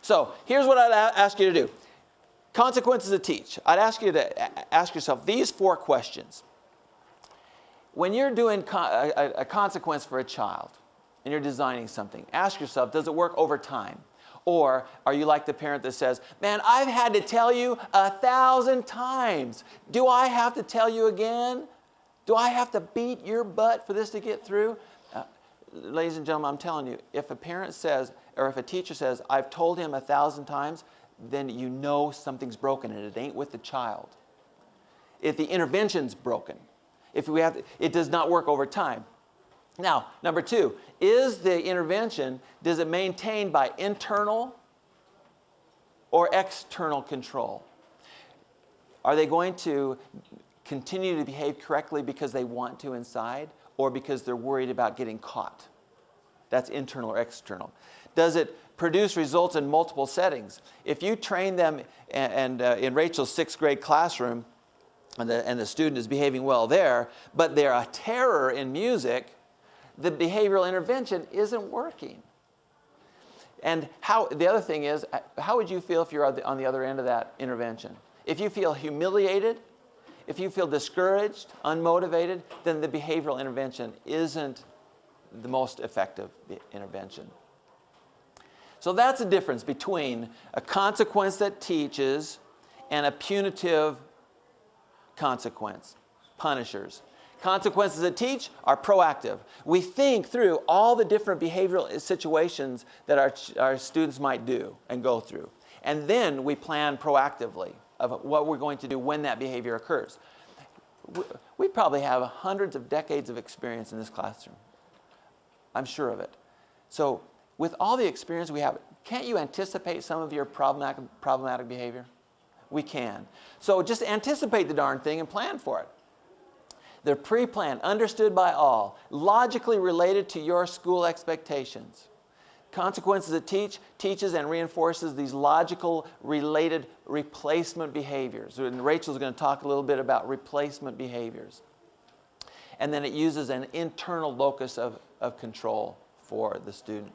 So here's what I'd ask you to do. Consequences to teach. I'd ask you to ask yourself these 4 questions. When you're doing a consequence for a child and you're designing something, ask yourself, does it work over time? Or are you like the parent that says, man, I've had to tell you 1,000 times. Do I have to tell you again? Do I have to beat your butt for this to get through? Ladies and gentlemen, I'm telling you, if a parent says, or if a teacher says, I've told him 1,000 times, then you know something's broken and it ain't with the child. If the intervention's broken, it does not work over time. Now, number 2, is the intervention, does it maintain by internal or external control? Are they going to continue to behave correctly because they want to inside, or because they're worried about getting caught? That's internal or external. Does it produce results in multiple settings? If you train them and in Rachel's 6th grade classroom, and the student is behaving well there, but they're a terror in music, the behavioral intervention isn't working. And the other thing is, how would you feel if you're on the other end of that intervention? If you feel humiliated, if you feel discouraged, unmotivated, then the behavioral intervention isn't the most effective intervention. So that's the difference between a consequence that teaches and a punitive consequence, punishers. Consequences that teach are proactive. We think through all the different behavioral situations that our students might do and go through. And then we plan proactively of what we're going to do when that behavior occurs. We probably have hundreds of decades of experience in this classroom. I'm sure of it. So with all the experience we have, can't you anticipate some of your problematic behavior? We can. So just anticipate the darn thing and plan for it. They're pre-planned, understood by all, logically related to your school expectations. Consequences that teaches and reinforces these logical related replacement behaviors. And Rachel's going to talk a little bit about replacement behaviors. And then it uses an internal locus of control for the student.